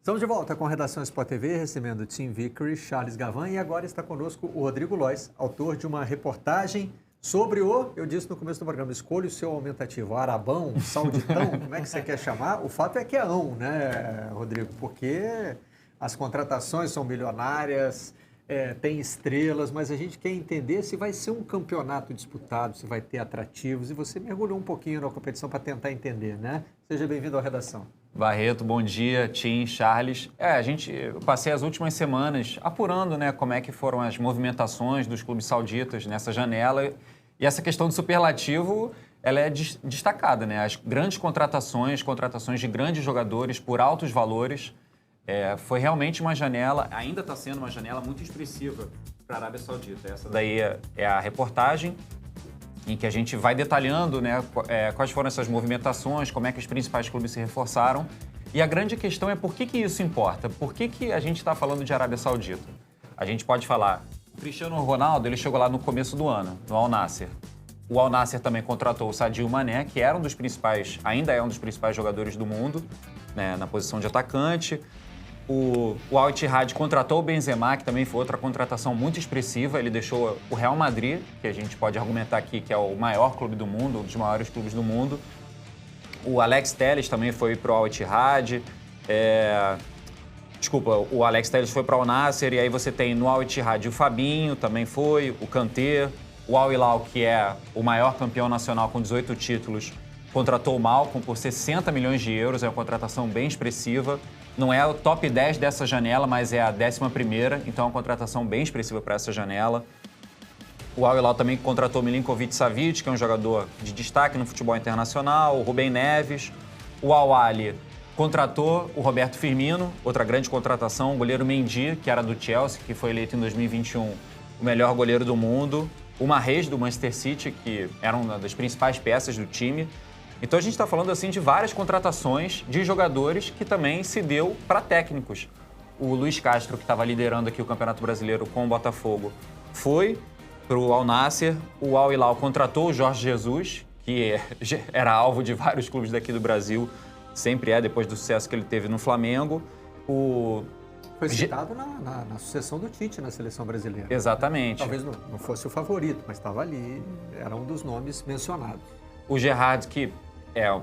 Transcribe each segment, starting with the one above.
Estamos de volta com a Redação Sport TV, recebendo Tim Vickery, Charles Gavan e agora está conosco o Rodrigo Lois, autor de uma reportagem sobre eu disse no começo do programa, escolha o seu aumentativo, arabão, sauditão, como é que você quer chamar? O fato é que é ão, né, Rodrigo? Porque as contratações são milionárias, tem estrelas, mas a gente quer entender se vai ser um campeonato disputado, se vai ter atrativos, e você mergulhou um pouquinho na competição para tentar entender, né? Seja bem-vindo à redação. Barreto, bom dia, Tim, Charles. Eu passei as últimas semanas apurando, né, como é que foram as movimentações dos clubes sauditas nessa janela. E essa questão do superlativo, ela é destacada, né? As grandes contratações de grandes jogadores por altos valores. Foi realmente uma janela, ainda está sendo uma janela muito expressiva para a Arábia Saudita. Essa daí é a reportagem em que a gente vai detalhando, né, quais foram essas movimentações, como é que os principais clubes se reforçaram. E a grande questão é por que isso importa? Por que a gente está falando de Arábia Saudita? A gente pode falar, o Cristiano Ronaldo, ele chegou lá no começo do ano, no Al Nassr. O Al Nassr também contratou o Sadio Mané, que era ainda é um dos principais jogadores do mundo, né, na posição de atacante. O Al Ittihad contratou o Benzema, que também foi outra contratação muito expressiva. Ele deixou o Real Madrid, que a gente pode argumentar aqui que é o maior clube do mundo, um dos maiores clubes do mundo. O Alex Telles também foi para o Al Ittihad. O Alex Telles foi para o Al Nassr, e aí você tem no Al Ittihad o Fabinho, também foi, o Kanté. O Al Hilal, que é o maior campeão nacional com 18 títulos, contratou o Malcom por 60 milhões de euros, é uma contratação bem expressiva. Não é o top 10 dessa janela, mas é a 11ª, então é uma contratação bem expressiva para essa janela. O Al Hilal também contratou Milinkovic Savic, que é um jogador de destaque no futebol internacional, o Rubem Neves. O Al Ahly contratou o Roberto Firmino, outra grande contratação, o goleiro Mendy, que era do Chelsea, que foi eleito em 2021 o melhor goleiro do mundo. O Mahrez, do Manchester City, que era uma das principais peças do time. Então a gente está falando assim de várias contratações de jogadores que também se deu para técnicos. O Luiz Castro, que estava liderando aqui o Campeonato Brasileiro com o Botafogo, foi para o Al Nassr. O Al Hilal contratou o Jorge Jesus, que era alvo de vários clubes daqui do Brasil, sempre depois do sucesso que ele teve no Flamengo. Foi citado na sucessão do Tite na seleção brasileira. Exatamente. Talvez não fosse o favorito, mas estava ali, era um dos nomes mencionados. O Gerrard, que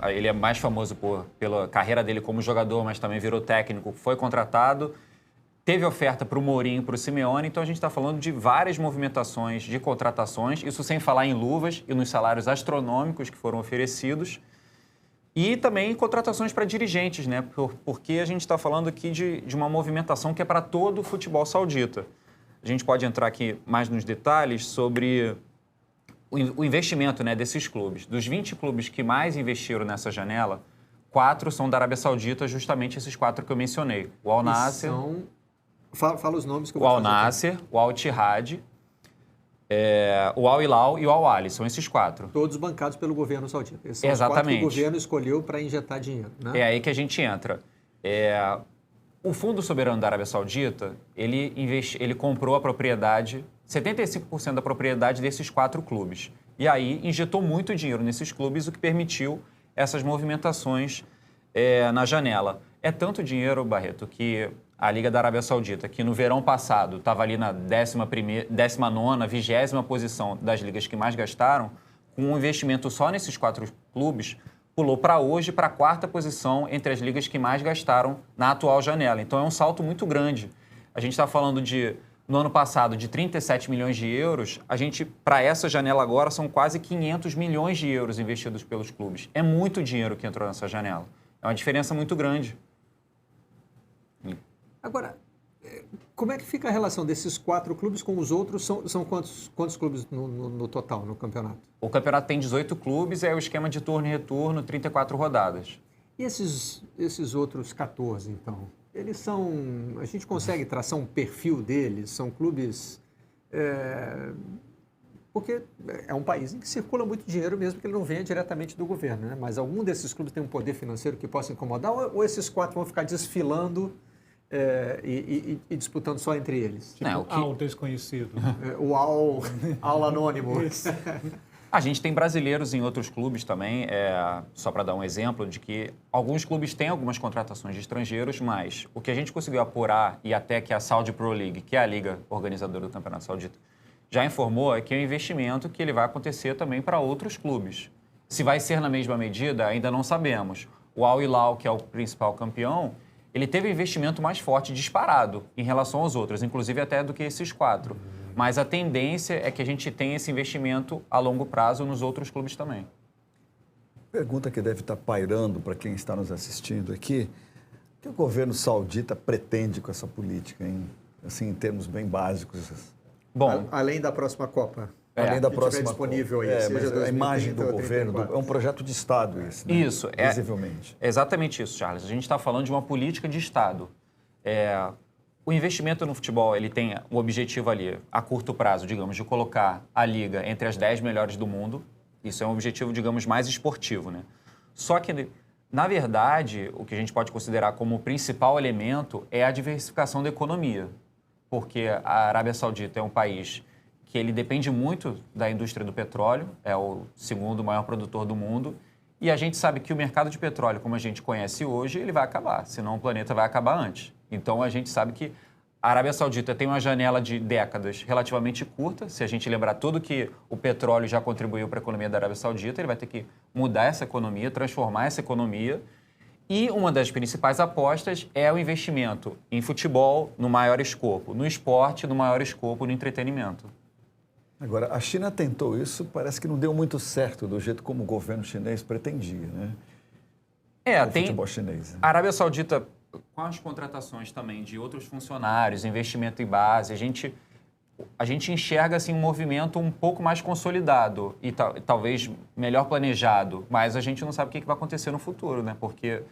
ele é mais famoso pela carreira dele como jogador, mas também virou técnico, foi contratado. Teve oferta para o Mourinho e para o Simeone, então a gente está falando de várias movimentações de contratações, isso sem falar em luvas e nos salários astronômicos que foram oferecidos. E também contratações para dirigentes, né? Porque a gente está falando aqui de uma movimentação que é para todo o futebol saudita. A gente pode entrar aqui mais nos detalhes sobre o investimento, né, desses clubes. Dos 20 clubes que mais investiram nessa janela, 4 são da Arábia Saudita, justamente esses 4 que eu mencionei. O Al Nassr... Fala os nomes que eu vou fazer. O Al Nassr, o Al Ittihad, o Al Hilal e o Al Ahly. São esses 4. Todos bancados pelo governo saudita. Esses são Exatamente. Os 4 que o governo escolheu para injetar dinheiro, né? É aí que a gente entra. O Fundo Soberano da Arábia Saudita, ele comprou a propriedade, 75% da propriedade desses 4 clubes. E aí injetou muito dinheiro nesses clubes, o que permitiu essas movimentações na janela. É tanto dinheiro, Barreto, que a Liga da Arábia Saudita, que no verão passado estava ali na 19ª, 20ª posição das ligas que mais gastaram, com um investimento só nesses 4 clubes, pulou para hoje para a 4ª posição entre as ligas que mais gastaram na atual janela. Então é um salto muito grande. A gente está falando no ano passado, de 37 milhões de euros, para essa janela agora, são quase 500 milhões de euros investidos pelos clubes. É muito dinheiro que entrou nessa janela. É uma diferença muito grande. Agora, como é que fica a relação desses 4 clubes com os outros? São quantos clubes no total, no campeonato? O campeonato tem 18 clubes, é o esquema de turno e retorno, 34 rodadas. E esses outros 14, então? Eles são... A gente consegue traçar um perfil deles? São clubes... Porque é um país em que circula muito dinheiro, mesmo que ele não venha diretamente do governo, né? Mas algum desses clubes tem um poder financeiro que possa incomodar? Ou esses 4 vão ficar desfilando e disputando só entre eles? Tipo, Al desconhecido. O Al anônimo. A gente tem brasileiros em outros clubes também, só para dar um exemplo de que alguns clubes têm algumas contratações de estrangeiros, mas o que a gente conseguiu apurar e até que a Saudi Pro League, que é a liga organizadora do Campeonato Saudita, já informou é que é um investimento que ele vai acontecer também para outros clubes. Se vai ser na mesma medida, ainda não sabemos. O Al Hilal, que é o principal campeão, ele teve um investimento mais forte, disparado, em relação aos outros, inclusive até do que esses 4. Mas a tendência é que a gente tenha esse investimento a longo prazo nos outros clubes também. Pergunta que deve estar pairando para quem está nos assistindo aqui. O que o governo saudita pretende com essa política, hein? Assim, em termos bem básicos. Bom, além da próxima Copa. Além da que próxima tiver disponível aí, Copa. seja Mas 2030 a imagem do ou governo 34. é um projeto de Estado esse, né? Isso. Visivelmente. É exatamente isso, Charles. A gente está falando de uma política de Estado. O investimento no futebol, ele tem o objetivo ali, a curto prazo, digamos, de colocar a Liga entre as 10 melhores do mundo. Isso é um objetivo, digamos, mais esportivo, né? Só que, na verdade, o que a gente pode considerar como principal elemento é a diversificação da economia. Porque a Arábia Saudita é um país que ele depende muito da indústria do petróleo, é o segundo maior produtor do mundo, e a gente sabe que o mercado de petróleo, como a gente conhece hoje, ele vai acabar, senão o planeta vai acabar antes. Então, a gente sabe que a Arábia Saudita tem uma janela de décadas relativamente curta. Se a gente lembrar tudo que o petróleo já contribuiu para a economia da Arábia Saudita, ele vai ter que mudar essa economia, transformar essa economia. E uma das principais apostas é o investimento em futebol no maior escopo, no esporte no maior escopo, no entretenimento. Agora, a China tentou isso, parece que não deu muito certo do jeito como o governo chinês pretendia, né? O futebol chinês. A Arábia Saudita, com as contratações também de outros funcionários, investimento em base, a gente enxerga assim, um movimento um pouco mais consolidado e talvez melhor planejado, mas a gente não sabe o que vai acontecer no futuro, né? Porque,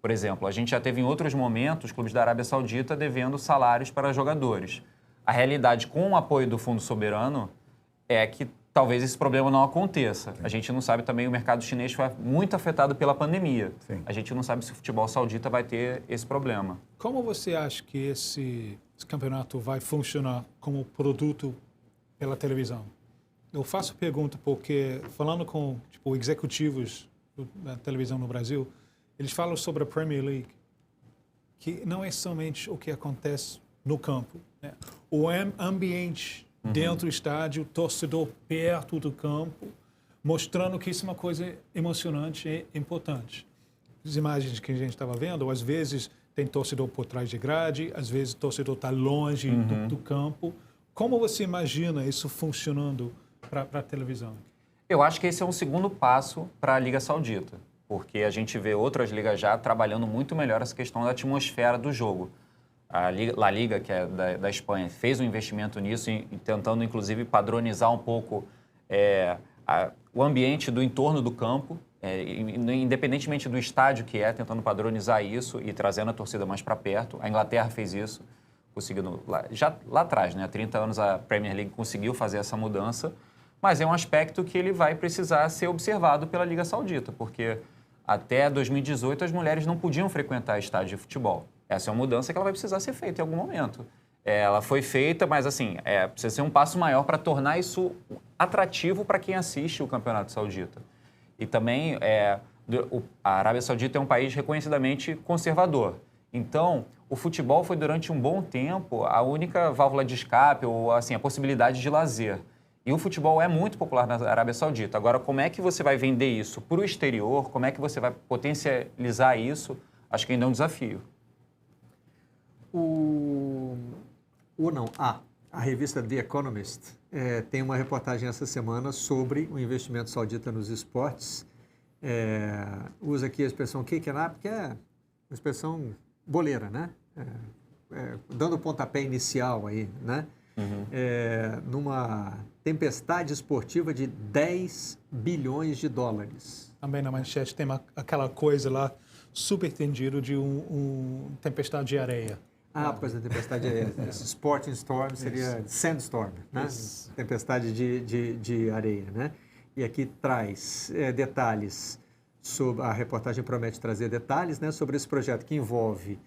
por exemplo, a gente já teve em outros momentos clubes da Arábia Saudita devendo salários para jogadores. A realidade, com o apoio do Fundo Soberano, é que talvez esse problema não aconteça. Sim. A gente não sabe também, o mercado chinês foi muito afetado pela pandemia. Sim. A gente não sabe se o futebol saudita vai ter esse problema. Como você acha que esse campeonato vai funcionar como produto pela televisão? Eu faço a pergunta porque, falando com executivos da televisão no Brasil, eles falam sobre a Premier League, que não é somente o que acontece no campo, né? O ambiente dentro do estádio, torcedor perto do campo, mostrando que isso é uma coisa emocionante e importante. As imagens que a gente estava vendo, às vezes tem torcedor por trás de grade, às vezes o torcedor está longe do campo. Como você imagina isso funcionando para a televisão? Eu acho que esse é um segundo passo para a Liga Saudita, porque a gente vê outras ligas já trabalhando muito melhor essa questão da atmosfera do jogo. A La Liga, que é da Espanha, fez um investimento nisso, tentando, inclusive, padronizar um pouco o ambiente do entorno do campo, independentemente do estádio que é, tentando padronizar isso e trazendo a torcida mais para perto. A Inglaterra fez isso, conseguindo já lá atrás, né? Há 30 anos a Premier League conseguiu fazer essa mudança, mas é um aspecto que ele vai precisar ser observado pela Liga Saudita, porque até 2018 as mulheres não podiam frequentar estádios de futebol. Essa é uma mudança que ela vai precisar ser feita em algum momento. Ela foi feita, mas assim, precisa ser um passo maior para tornar isso atrativo para quem assiste o Campeonato Saudita. E também, a Arábia Saudita é um país reconhecidamente conservador. Então, o futebol foi durante um bom tempo a única válvula de escape ou assim, a possibilidade de lazer. E o futebol é muito popular na Arábia Saudita. Agora, como é que você vai vender isso para o exterior? Como é que você vai potencializar isso? Acho que ainda é um desafio. A revista The Economist tem uma reportagem essa semana sobre o investimento saudita nos esportes. Usa aqui a expressão kick-up, que é uma expressão boleira, né? Dando o pontapé inicial aí, né? Numa tempestade esportiva de 10 bilhões de dólares. Também na manchete tem aquela coisa lá, super entendido de tempestade de areia. Por causa da tempestade de areia. Sporting Storm seria Sandstorm, né? Tempestade de areia, né? E aqui traz detalhes sobre, a reportagem promete trazer detalhes, né, sobre esse projeto que envolve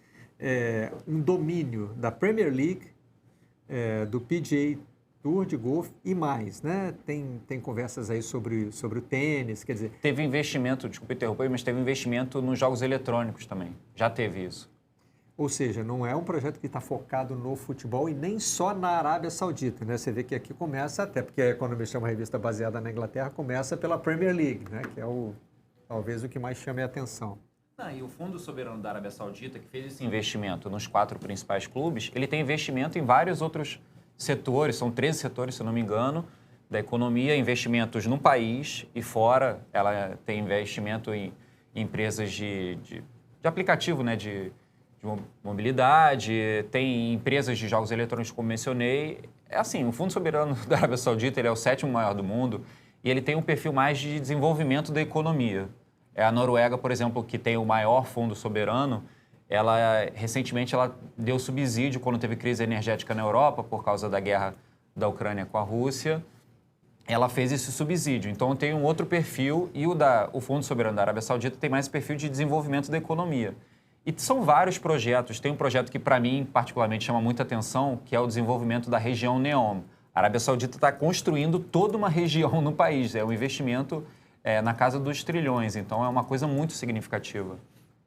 um domínio da Premier League, do PGA Tour de golfe e mais, né? Tem conversas aí sobre o tênis, quer dizer... Teve investimento, desculpa interromper, mas teve investimento nos jogos eletrônicos também. Já teve isso. Ou seja, não é um projeto que está focado no futebol e nem só na Arábia Saudita, né? Você vê que aqui começa, até porque a Economist é uma revista baseada na Inglaterra, começa pela Premier League, né? Que é talvez o que mais chame a atenção. E o Fundo Soberano da Arábia Saudita, que fez esse investimento nos 4 principais clubes, ele tem investimento em vários outros setores, são 13 setores, se eu não me engano, da economia, investimentos no país e fora. Ela tem investimento em empresas de aplicativo, né, de mobilidade, tem empresas de jogos eletrônicos, como mencionei. É assim, o Fundo Soberano da Arábia Saudita ele é o 7º maior do mundo e ele tem um perfil mais de desenvolvimento da economia. A Noruega, por exemplo, que tem o maior fundo soberano, recentemente ela deu subsídio quando teve crise energética na Europa por causa da guerra da Ucrânia com a Rússia. Ela fez esse subsídio. Então tem um outro perfil e o Fundo Soberano da Arábia Saudita tem mais perfil de desenvolvimento da economia. E são vários projetos. Tem um projeto que, para mim, particularmente chama muita atenção, que é o desenvolvimento da região NEOM. A Arábia Saudita está construindo toda uma região no país. É um investimento na casa dos trilhões. Então, é uma coisa muito significativa.